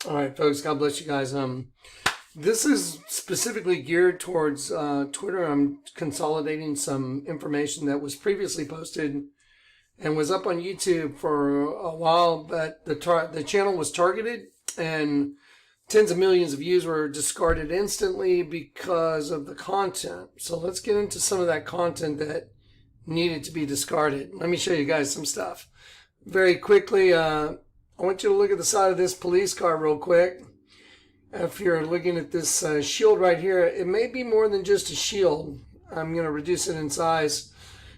All right, folks, God bless you guys. This is specifically geared towards Twitter. I'm consolidating some information that was previously posted and was up on YouTube for a while, but the channel was targeted and tens of millions of views were discarded instantly because of the content. So let's get into some of that content that needed to be discarded. Let me show you guys some stuff. Very quickly, I want you to look at the side of this police car real quick. If you're looking at this shield right here, it may be more than just a shield. I'm going to reduce it in size.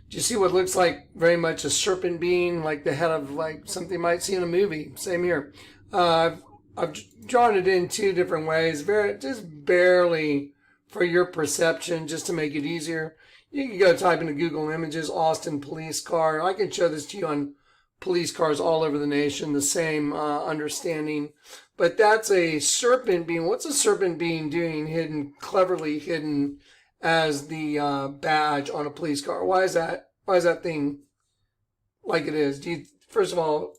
Do you see what looks like very much a serpent being, like the head of like something you might see in a movie? Same here. I've drawn it in two different ways, just barely for your perception, just to make it easier. You can go type into Google Images, Austin police car. I can show this to you on police cars all over the nation, the same understanding. But that's a serpent being. What's a serpent being doing hidden, cleverly hidden as the badge on a police car? Why is that? Why is that thing like it is? First of all,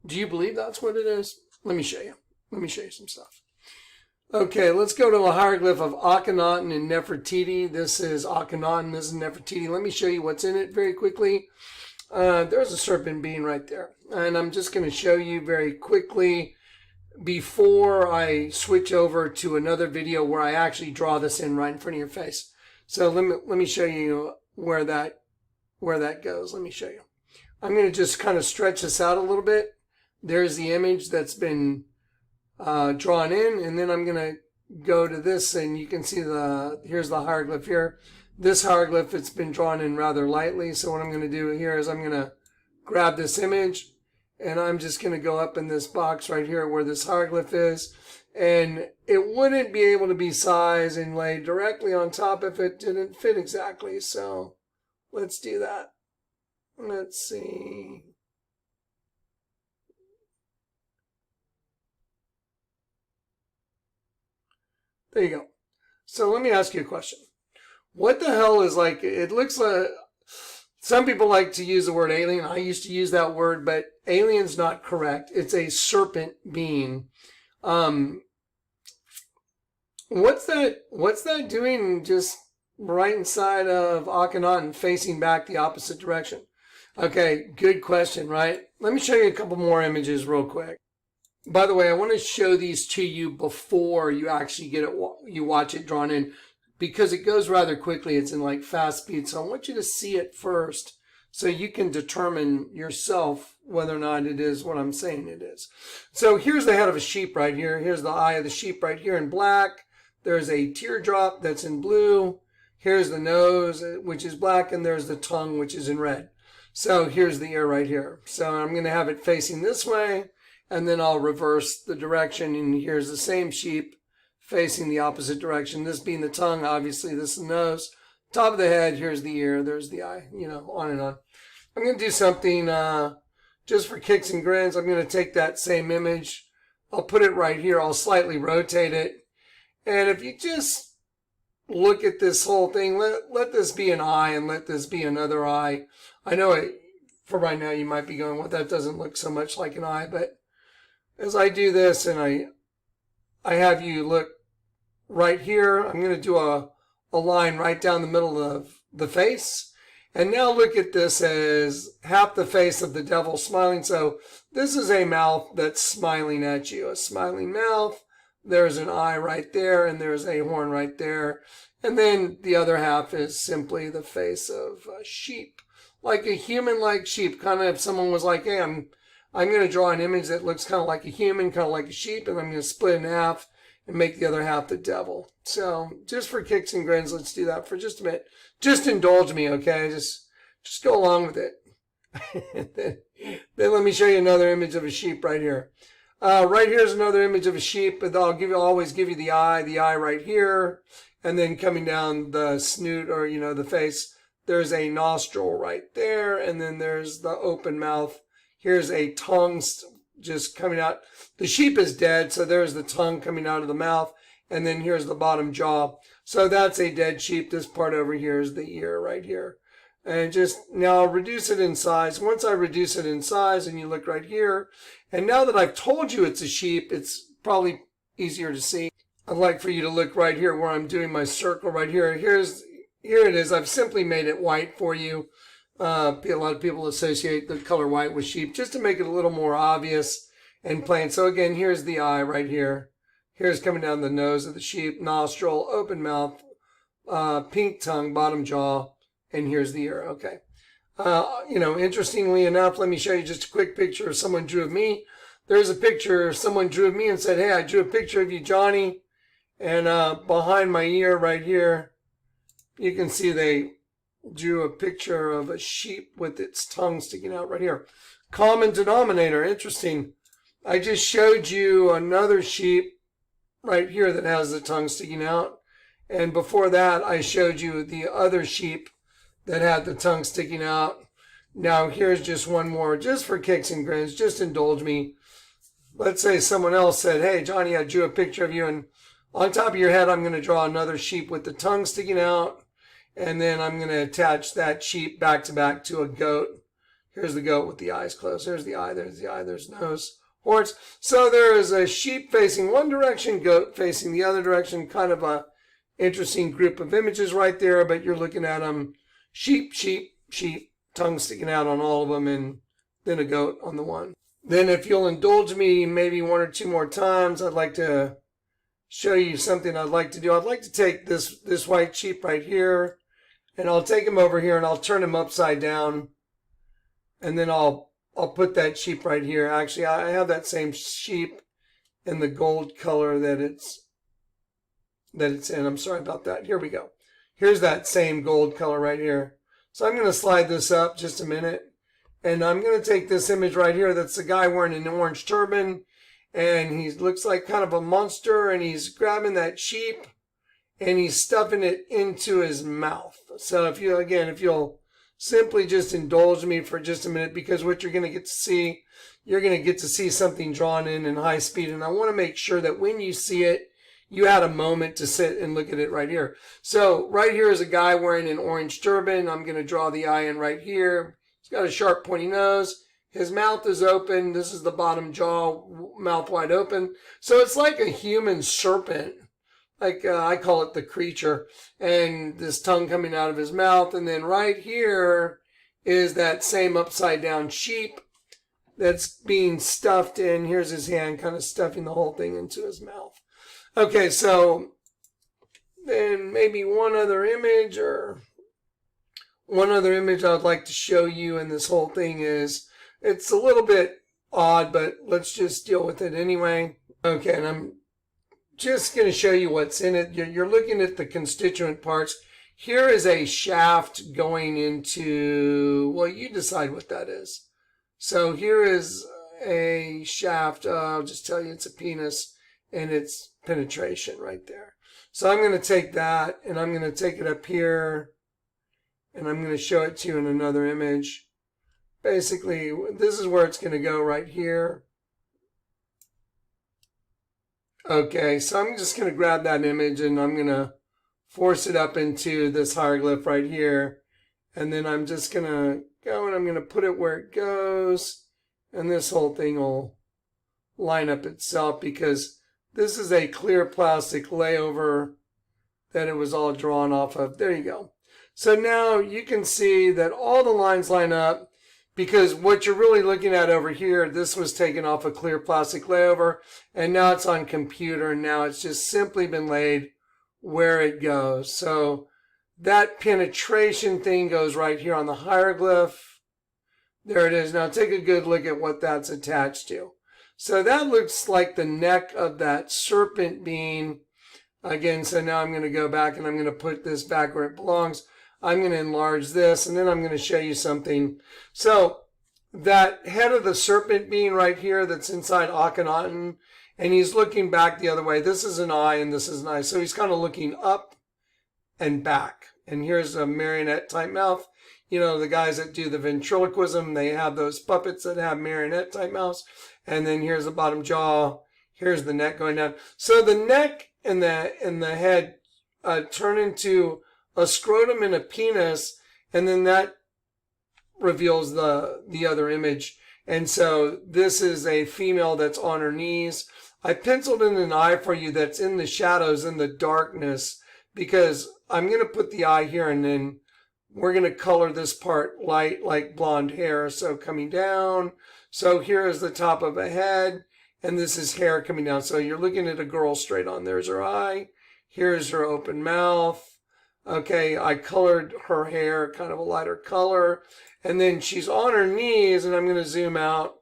do you believe that's what it is? Let me show you. Let me show you some stuff. Okay, let's go to a hieroglyph of Akhenaten and Nefertiti. This is Akhenaten, this is Nefertiti. Let me show you what's in it very quickly. There's a serpent being right there. And I'm just going to show you very quickly before I switch over to another video where I actually draw this in right in front of your face. So let me show you where that goes. Let me show you. I'm going to just kind of stretch this out a little bit. There's the image that's been drawn in, and then I'm going to go to this, and you can see here's the hieroglyph here. This hieroglyph, it's been drawn in rather lightly, so what I'm going to do here is I'm going to grab this image, and I'm just going to go up in this box right here where this hieroglyph is, and it wouldn't be able to be sized and laid directly on top if it didn't fit exactly. So let's do that. Let's see. There you go. So let me ask you a question. What the hell is like, it looks like, some people like to use the word alien. I used to use that word, but alien's not correct. It's a serpent being. What's that doing just right inside of Akhenaten facing back the opposite direction? Okay, good question, right? Let me show you a couple more images real quick. By the way, I want to show these to you before you actually get it, you watch it drawn in, because it goes rather quickly. It's in like fast speed. So I want you to see it first so you can determine yourself whether or not it is what I'm saying it is. So here's the head of a sheep right here. Here's the eye of the sheep right here in black. There's a teardrop that's in blue. Here's the nose, which is black, and there's the tongue, which is in red. So here's the ear right here. So I'm going to have it facing this way, and then I'll reverse the direction, and here's the same sheep facing the opposite direction. This being the tongue, obviously this is the nose. Top of the head, here's the ear, there's the eye, you know, on and on. I'm going to do something just for kicks and grins. I'm going to take that same image. I'll put it right here. I'll slightly rotate it. And if you just look at this whole thing, let this be an eye and let this be another eye. I know for right now you might be going, well, that doesn't look so much like an eye, but as I do this and I have you look right here, I'm going to do a line right down the middle of the face. And now look at this as half the face of the devil smiling. So this is a mouth that's smiling at you, a smiling mouth. There's an eye right there, and there's a horn right there. And then the other half is simply the face of a sheep, like a human-like sheep. Kind of if someone was like, hey, I'm going to draw an image that looks kind of like a human, kind of like a sheep, and I'm going to split it in half and make the other half the devil. So just for kicks and grins, let's do that for just a minute. Just indulge me, okay? Just go along with it. then let me show you another image of a sheep right here. Right here is another image of a sheep, but I'll always give you the eye right here, and then coming down the snoot, or you know, the face, there's a nostril right there, and then there's the open mouth. Here's a tongue just coming out. The sheep is dead, so there's the tongue coming out of the mouth, and then here's the bottom jaw. So that's a dead sheep. This part over here is the ear right here. And just now I'll reduce it in size. Once I reduce it in size, and you look right here, and now that I've told you it's a sheep, it's probably easier to see. I'd like for you to look right here where I'm doing my circle right here. Here it is. I've simply made it white for you. A lot of people associate the color white with sheep just to make it a little more obvious and plain. So again, here's the eye right here. Here's coming down the nose of the sheep, nostril, open mouth, pink tongue, bottom jaw, and here's the ear. Okay. Interestingly enough, let me show you just a quick picture someone drew of me. There's a picture someone drew of me and said, hey, I drew a picture of you, Johnny. And behind my ear right here, you can see they drew a picture of a sheep with its tongue sticking out right here. Common denominator, interesting. I just showed you another sheep right here that has the tongue sticking out. And before that, I showed you the other sheep that had the tongue sticking out. Now here's just one more, just for kicks and grins, just indulge me. Let's say someone else said, hey, Johnny, I drew a picture of you, and on top of your head, I'm going to draw another sheep with the tongue sticking out, and then I'm going to attach that sheep back to back to a goat. Here's the goat with the eyes closed. There's the eye, there's nose, horns. So there is a sheep facing one direction, goat facing the other direction, kind of a interesting group of images right there, but you're looking at them sheep, sheep, sheep, tongue sticking out on all of them, and then a goat on the one. Then if you'll indulge me maybe one or two more times, I'd like to show you something I'd like to do. I'd like to take this white sheep right here, and I'll take him over here and I'll turn him upside down, and then I'll put that sheep right here. Actually, I have that same sheep in the gold color that it's in. I'm sorry about that. Here we go. Here's that same gold color right here. So I'm going to slide this up just a minute. And I'm going to take this image right here. That's the guy wearing an orange turban. And he looks like kind of a monster. And he's grabbing that sheep. And he's stuffing it into his mouth. So if you'll simply just indulge me for just a minute. Because what you're going to get to see, you're going to get to see something drawn in high speed. And I want to make sure that when you see it, you had a moment to sit and look at it right here. So right here is a guy wearing an orange turban. I'm going to draw the eye in right here. He's got a sharp pointy nose. His mouth is open. This is the bottom jaw, mouth wide open. So it's like a human serpent. Like I call it the creature. And this tongue coming out of his mouth. And then right here is that same upside down sheep that's being stuffed in. Here's his hand kind of stuffing the whole thing into his mouth. Okay, so then maybe one other image I'd like to show you in this whole thing is, it's a little bit odd, but let's just deal with it anyway. Okay, and I'm just going to show you what's in it. You're looking at the constituent parts. Here is a shaft going into, well, you decide what that is. So here is a shaft. I'll just tell you it's a penis, and it's penetration right there. So I'm going to take that, and I'm going to take it up here, and I'm going to show it to you in another image. Basically, this is where it's going to go right here. Okay, so I'm just going to grab that image, and I'm going to force it up into this hieroglyph right here. And then I'm just going to go, and I'm going to put it where it goes. And this whole thing will line up itself, because this is a clear plastic layover that it was all drawn off of. There you go. So now you can see that all the lines line up, because what you're really looking at over here, this was taken off a clear plastic layover, and now it's on computer, and now it's just simply been laid where it goes. So that penetration thing goes right here on the hieroglyph. There it is. Now take a good look at what that's attached to. So that looks like the neck of that serpent being. Again, so now I'm going to go back and I'm going to put this back where it belongs. I'm going to enlarge this, and then I'm going to show you something. So that head of the serpent being right here that's inside Akhenaten, and he's looking back the other way. This is an eye and this is an eye. So he's kind of looking up and back. And here's a marionette type mouth. You know, the guys that do the ventriloquism, they have those puppets that have marionette type mouths. And then here's the bottom jaw. Here's the neck going down. So the neck and the head turn into a scrotum and a penis, and then that reveals the other image. And so this is a female that's on her knees. I penciled in an eye for you that's in the shadows, in the darkness, because I'm going to put the eye here and then we're going to color this part light like blonde hair. So coming down. So here is the top of a head and this is hair coming down. So you're looking at a girl straight on. There's her eye. Here's her open mouth. Okay, I colored her hair kind of a lighter color. And then she's on her knees and I'm going to zoom out.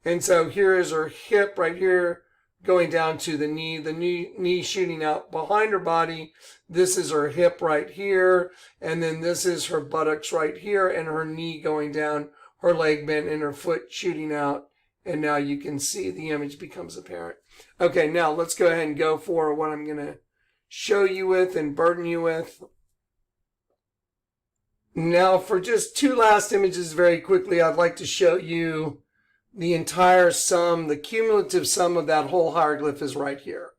And so here is her hip right here going down to the knee shooting out behind her body. This is her hip right here. And then this is her buttocks right here and her knee going down, her leg bent and her foot shooting out. And now you can see the image becomes apparent. Okay, now let's go ahead and go for what I'm going to show you with and burden you with. Now for just two last images very quickly, I'd like to show you the entire sum, the cumulative sum of that whole hieroglyph is right here.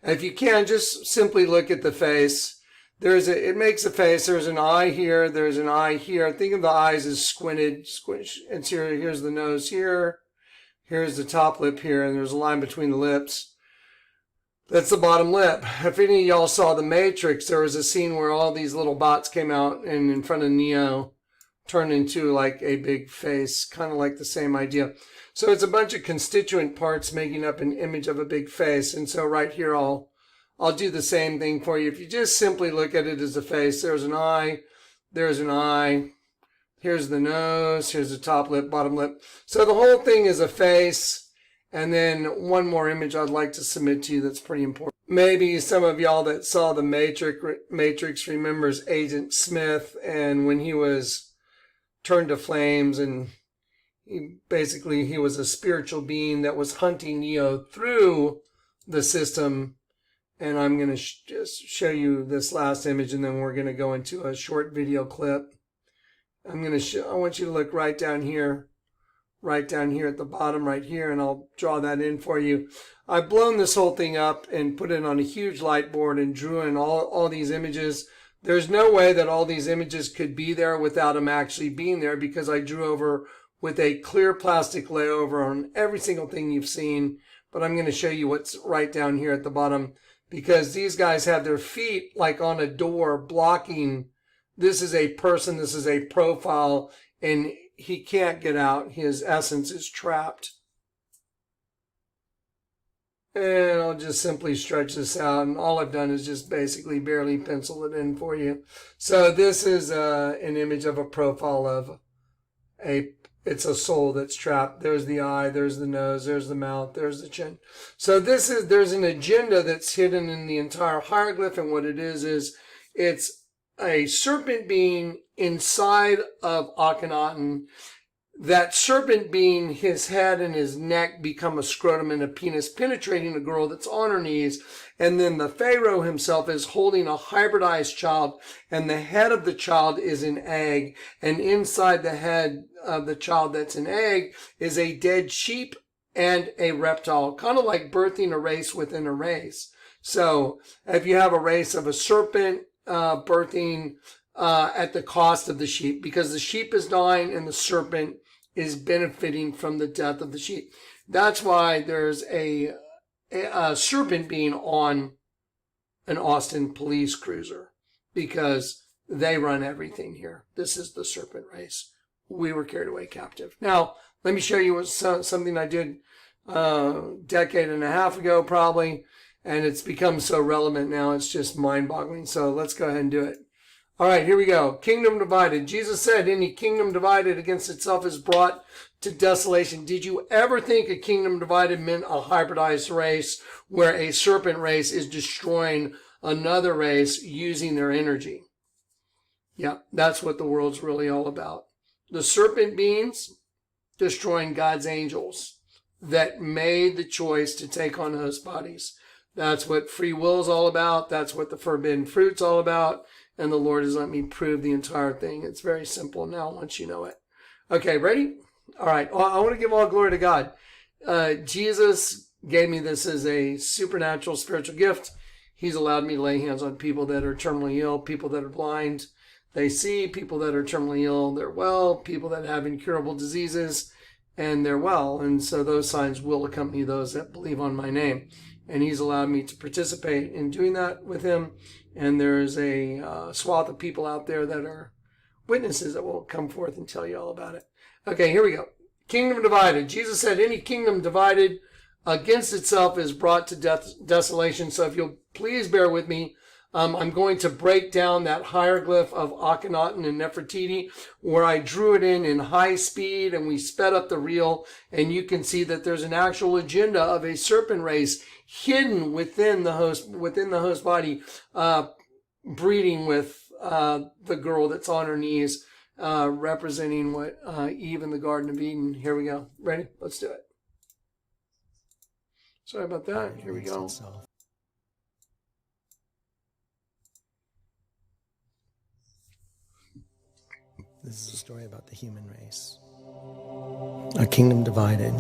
And if you can, just simply look at the face. It makes a face. There's an eye here. There's an eye here. Think of the eyes as squinted. It's here. Here's the nose here. Here's the top lip here. And there's a line between the lips. That's the bottom lip. If any of y'all saw The Matrix, there was a scene where all these little bots came out and in front of Neo turned into like a big face, kind of like the same idea. So it's a bunch of constituent parts making up an image of a big face. And so right here, I'll do the same thing for you. If you just simply look at it as a face, there's an eye, there's an eye, here's the nose, here's the top lip, bottom lip. So the whole thing is a face. And then one more image I'd like to submit to you that's pretty important. Maybe some of y'all that saw The Matrix remembers Agent Smith and when he was turned to flames and he was a spiritual being that was hunting Neo through the system. And I'm going to just show you this last image and then we're going to go into a short video clip. I want you to look right down here at the bottom right here, and I'll draw that in for you. I've blown this whole thing up and put it on a huge light board and drew in all these images. There's no way that all these images could be there without them actually being there because I drew over with a clear plastic layover on every single thing you've seen. But I'm going to show you what's right down here at the bottom because these guys have their feet like on a door blocking. This is a person, this is a profile, and he can't get out. His essence is trapped. And I'll just simply stretch this out. And all I've done is just basically barely pencil it in for you. So this is an image of a profile of it's a soul that's trapped. There's the eye, there's the nose, there's the mouth, there's the chin. So there's an agenda that's hidden in the entire hieroglyph. And what it is it's a serpent being inside of Akhenaten. That serpent being, his head and his neck become a scrotum and a penis penetrating a girl that's on her knees. And then the Pharaoh himself is holding a hybridized child and the head of the child is an egg. And inside the head of the child that's an egg is a dead sheep and a reptile, kind of like birthing a race within a race. So if you have a race of a serpent, birthing at the cost of the sheep because the sheep is dying and the serpent is benefiting from the death of the sheep. That's why there's a serpent being on an Austin police cruiser because they run everything here. This is the serpent race. We were carried away captive. Now, let me show you something I did a decade and a half ago probably. And it's become so relevant now, it's just mind-boggling. So let's go ahead and do it. All right, here we go. Kingdom divided. Jesus said, any kingdom divided against itself is brought to desolation. Did you ever think a kingdom divided meant a hybridized race where a serpent race is destroying another race using their energy? Yeah, that's what the world's really all about. The serpent beings destroying God's angels that made the choice to take on host bodies. That's what free will is all about. That's what the forbidden fruit's all about. And the Lord has let me prove the entire thing. It's very simple now once you know it. Okay, ready? All right. I want to give all glory to God. Jesus gave me this as a supernatural spiritual gift. He's allowed me to lay hands on people that are terminally ill, people that are blind. They see people that are terminally ill. They're well, people that have incurable diseases. and they're well. And so those signs will accompany those that believe on my name. And he's allowed me to participate in doing that with him. And there's a swath of people out there that are witnesses that will come forth and tell you all about it. Okay, here we go. Kingdom divided. Jesus said any kingdom divided against itself is brought to desolation. So if you'll please bear with me, I'm going to break down that hieroglyph of Akhenaten and Nefertiti, where I drew it in high speed and we sped up the reel, and you can see that there's an actual agenda of a serpent race hidden within the host body, breeding with the girl that's on her knees, representing what Eve in the Garden of Eden. Here we go. Ready? Let's do it. Sorry about that. Here we go. This is a story about the human race. A kingdom divided.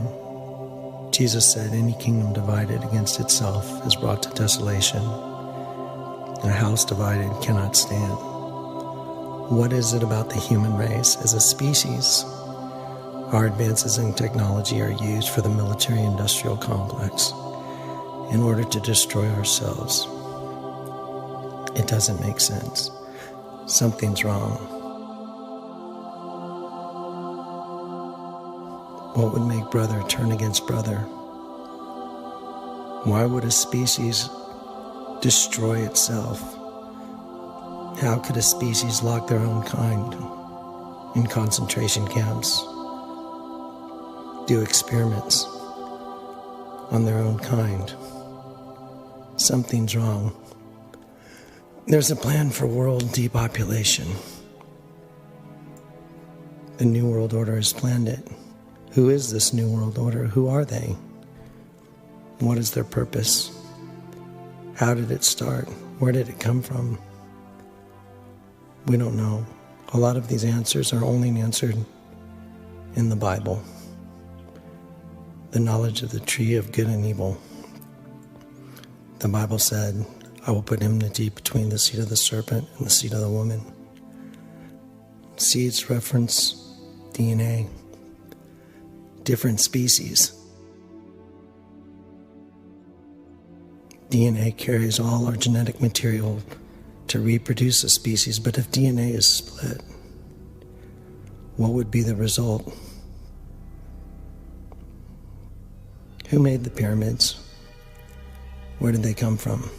Jesus said, any kingdom divided against itself is brought to desolation. A house divided cannot stand. What is it about the human race as a species? Our advances in technology are used for the military-industrial complex in order to destroy ourselves. It doesn't make sense. Something's wrong. What would make brother turn against brother? Why would a species destroy itself? How could a species lock their own kind in concentration camps, do experiments on their own kind? Something's wrong. There's a plan for world depopulation. The New World Order has planned it. Who is this New World Order? Who are they? What is their purpose? How did it start? Where did it come from? We don't know. A lot of these answers are only answered in the Bible. The knowledge of the tree of good and evil. The Bible said, I will put enmity between the seed of the serpent and the seed of the woman. Seeds reference DNA. Different species. DNA carries all our genetic material to reproduce a species, but if DNA is split, what would be the result? Who made the pyramids? Where did they come from?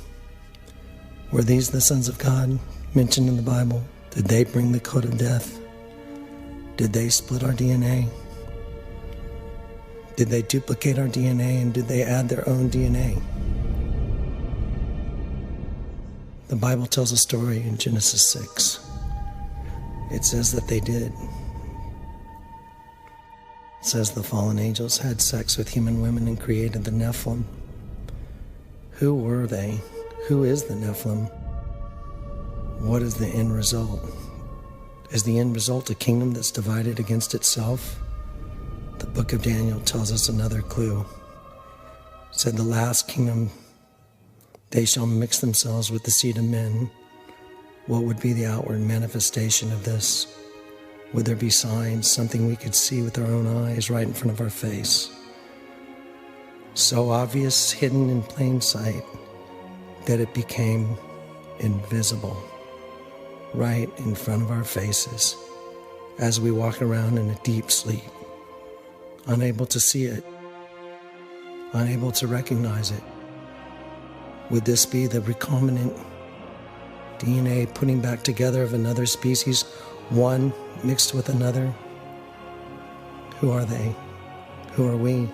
Were these the sons of God mentioned in the Bible? Did they bring the code of death? Did they split our DNA? Did they duplicate our DNA, and did they add their own DNA? The Bible tells a story in Genesis 6. It says that they did. It says the fallen angels had sex with human women and created the Nephilim. Who were they? Who is the Nephilim? What is the end result? Is the end result a kingdom that's divided against itself? The book of Daniel tells us another clue. It said the last kingdom, they shall mix themselves with the seed of men. What would be the outward manifestation of this? Would there be signs, something we could see with our own eyes right in front of our face? So obvious, hidden in plain sight, that it became invisible, right in front of our faces, as we walk around in a deep sleep, unable to see it, unable to recognize it. Would this be the recombinant DNA putting back together of another species, one mixed with another? Who are they? Who are we?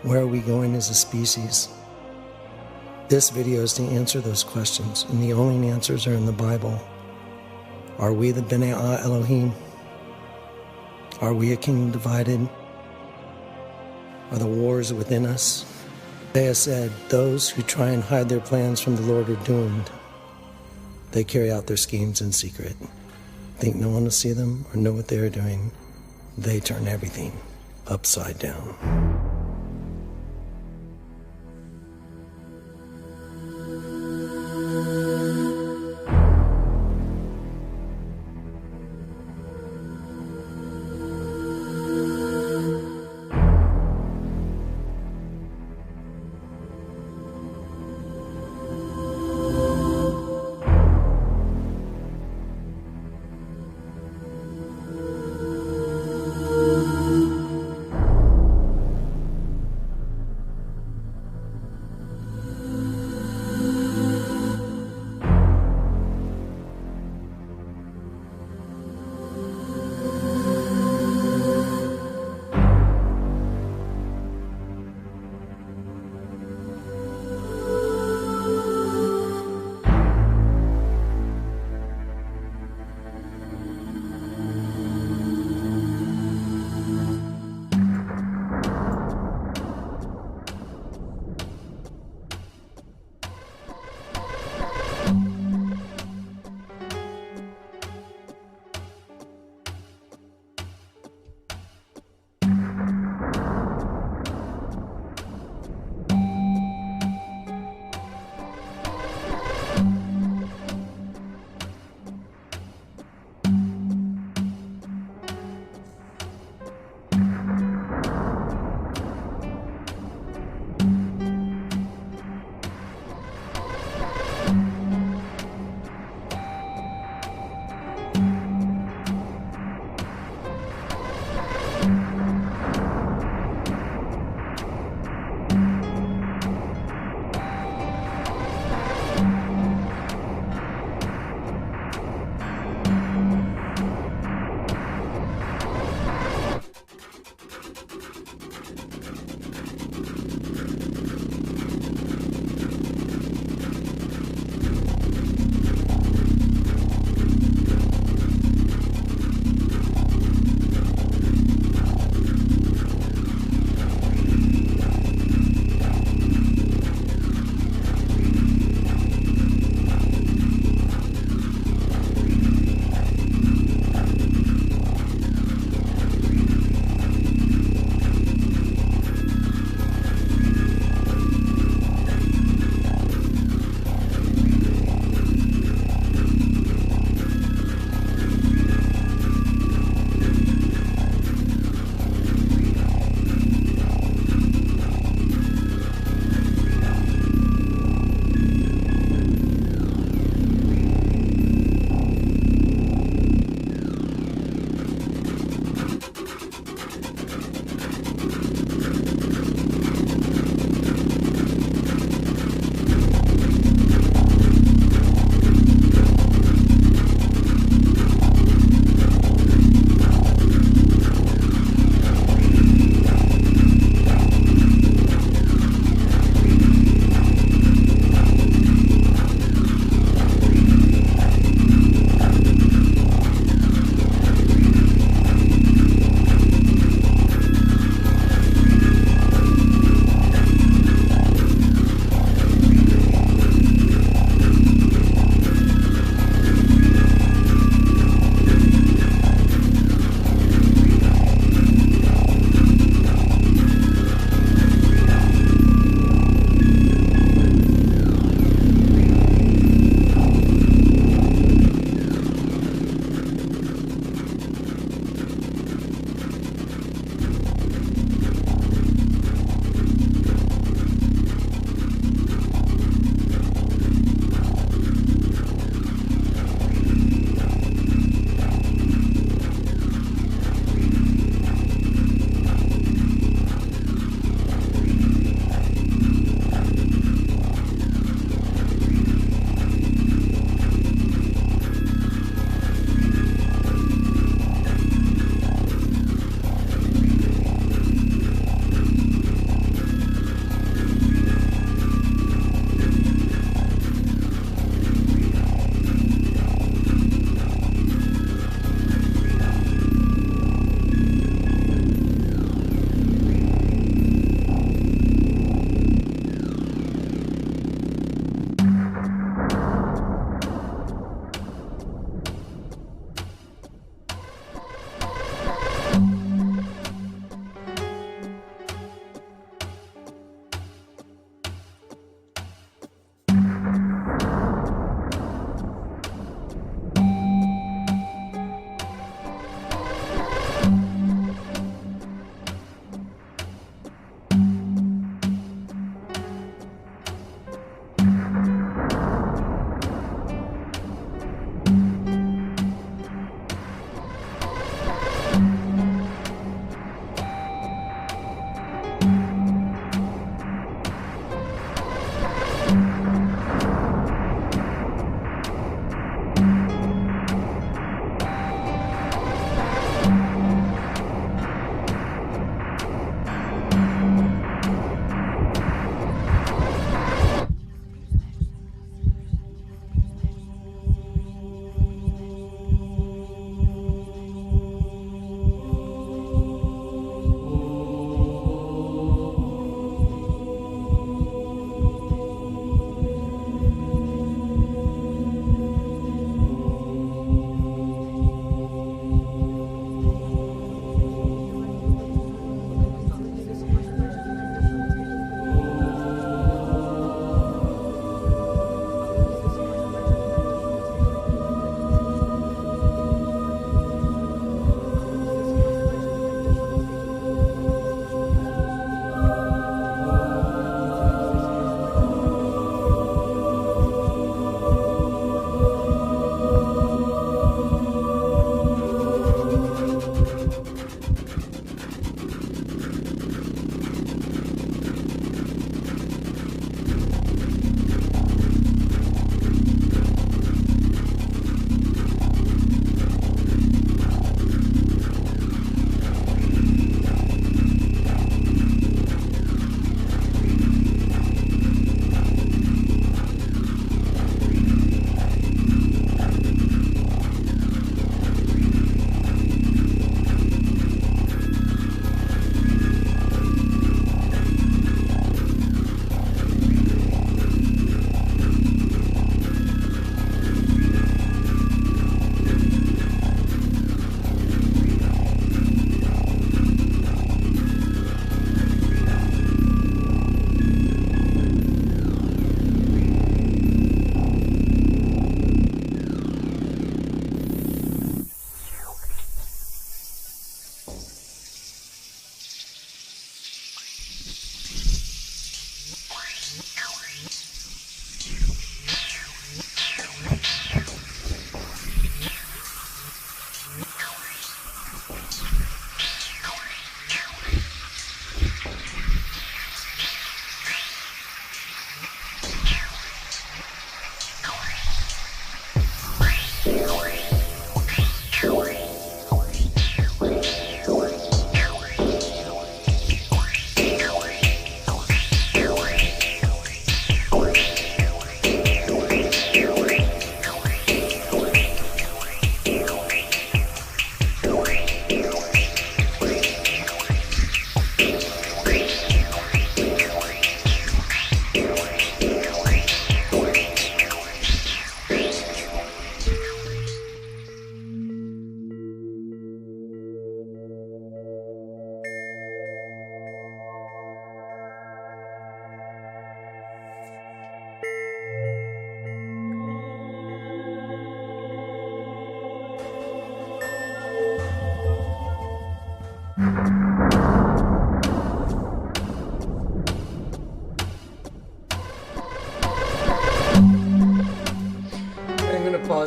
Where are we going as a species? This video is to answer those questions, and the only answers are in the Bible. Are we the B'nai Elohim? Are we a kingdom divided? Are the wars within us? Isaiah said, those who try and hide their plans from the Lord are doomed. They carry out their schemes in secret. Think no one will see them or know what they are doing. They turn everything upside down.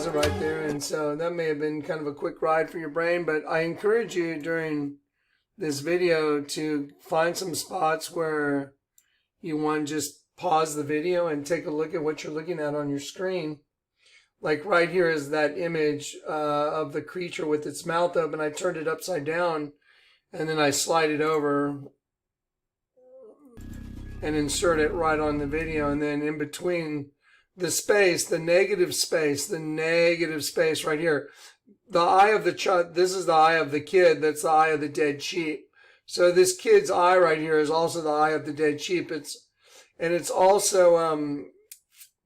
pause it right there. And so that may have been kind of a quick ride for your brain, but I encourage you during this video to find some spots where you want to just pause the video and take a look at what you're looking at on your screen. Like right here is that image of the creature with its mouth open. I turned it upside down and then I slide it over and insert it right on the video. And then in between the space, the negative space right here, the eye of the child, this is the eye of the kid, that's the eye of the dead sheep. So this kid's eye right here is also the eye of the dead sheep. It's also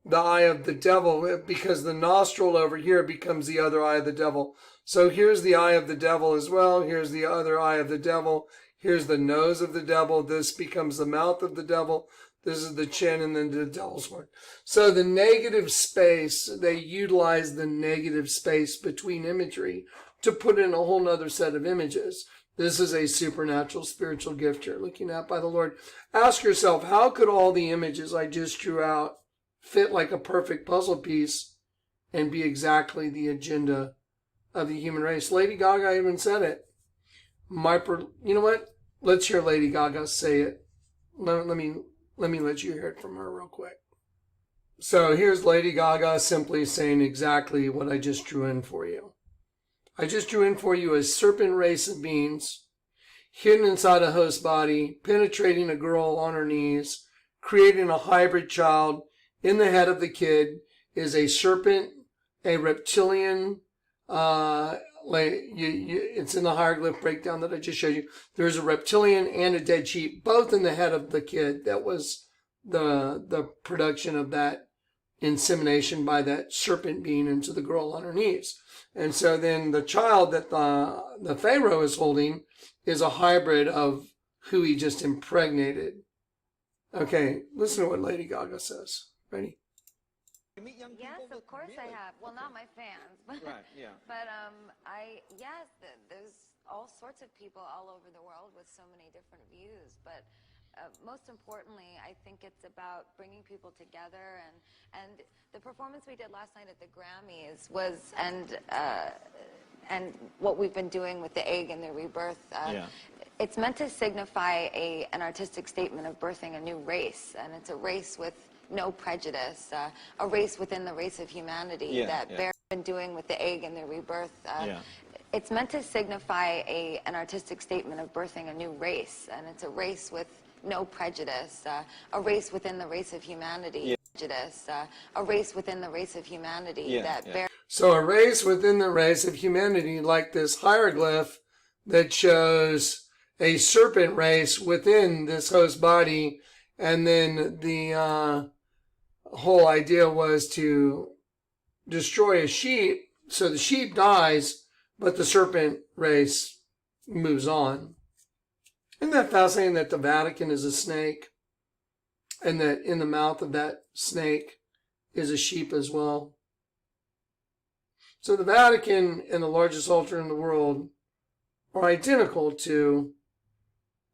the eye of the devil, because the nostril over here becomes the other eye of the devil. So here's the eye of the devil as well. Here's the other eye of the devil. Here's the nose of the devil. This becomes the mouth of the devil. This is the chin, and then the devil's horn. So the negative space, they utilize the negative space between imagery to put in a whole nother set of images. This is a supernatural spiritual gift you're looking at by the Lord. Ask yourself, how could all the images I just drew out fit like a perfect puzzle piece and be exactly the agenda of the human race? Lady Gaga even said it. You know what? Let's hear Lady Gaga say it. Let me let you hear it from her real quick. So here's Lady Gaga simply saying exactly what I just drew in for you. I just drew in for you a serpent race of beings hidden inside a host body, penetrating a girl on her knees, creating a hybrid child. In the head of the kid is a serpent, a reptilian, it's in the hieroglyph breakdown that I just showed you. There's a reptilian and a dead sheep, both in the head of the kid. That was the production of that insemination by that serpent being into the girl on her knees. And so then the child that the Pharaoh is holding is a hybrid of who he just impregnated. Okay, listen to what Lady Gaga says. Ready? Yes, of course I have. Well, not my fans, but right, yeah. But there's all sorts of people all over the world with so many different views. But most importantly, I think it's about bringing people together, and the performance we did last night at the Grammys was and what we've been doing with the egg and the rebirth. It's meant to signify an artistic statement of birthing a new race, and it's a race with no prejudice, a race within the race of humanity that they've been doing with the egg and the rebirth. It's meant to signify an artistic statement of birthing a new race, and it's a race with no prejudice, a race within the race of humanity. Prejudice, a race within the race of humanity So a race within the race of humanity, like this hieroglyph that shows a serpent race within this host body, and then the whole idea was to destroy a sheep, so the sheep dies, but the serpent race moves on. Isn't that fascinating that the Vatican is a snake, and that in the mouth of that snake is a sheep as well? So the Vatican and the largest altar in the world are identical to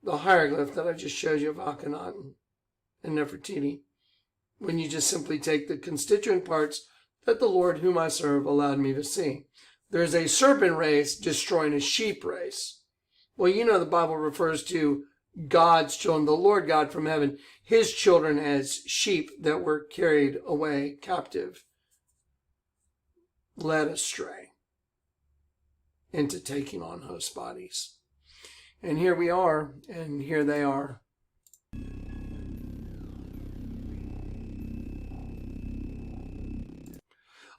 the hieroglyph that I just showed you of Akhenaten and Nefertiti, when you just simply take the constituent parts that the Lord whom I serve allowed me to see. There's a serpent race destroying a sheep race. Well, you know the Bible refers to God's children, the Lord God from heaven, his children as sheep that were carried away captive, led astray into taking on host bodies. And here we are, and here they are.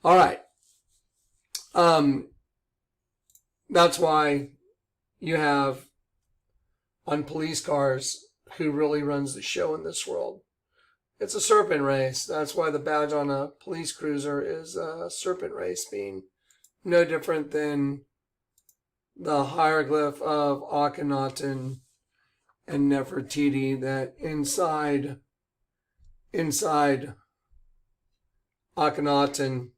All right. That's why you have on police cars who really runs the show in this world. It's a serpent race. That's why the badge on a police cruiser is a serpent race, being no different than the hieroglyph of Akhenaten and Nefertiti, that inside Akhenaten,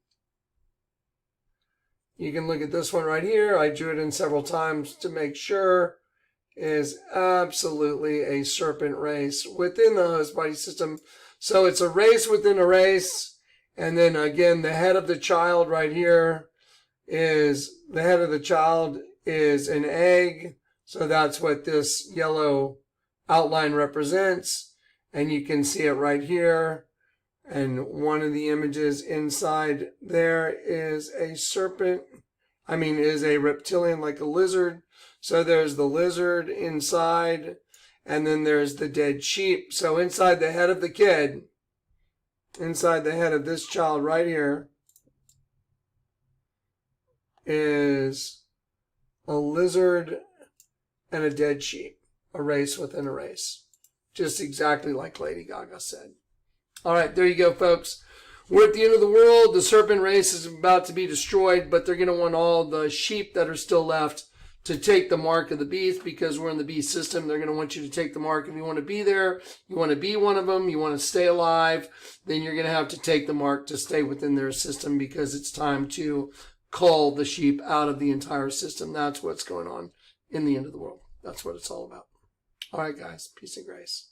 you can look at this one right here. I drew it in several times to make sure, is absolutely a serpent race within the host body system. So it's a race within a race, And then again, the head of the child right here is, the head of the child is an egg. So that's what this yellow outline represents. And you can see it right here. And one of the images inside there is a serpent. Is a reptilian, like a lizard. So there's the lizard inside, and then there's the dead sheep. So inside the head of the kid, inside the head of this child right here, is a lizard and a dead sheep. A race within a race. Just exactly like Lady Gaga said. All right, there you go, folks. We're at the end of the world. The serpent race is about to be destroyed, but they're going to want all the sheep that are still left to take the mark of the beast, because we're in the beast system. They're going to want you to take the mark. If you want to be there, you want to be one of them, you want to stay alive, then you're going to have to take the mark to stay within their system, because it's time to cull the sheep out of the entire system. That's what's going on in the end of the world. That's what it's all about. All right, guys. Peace and grace.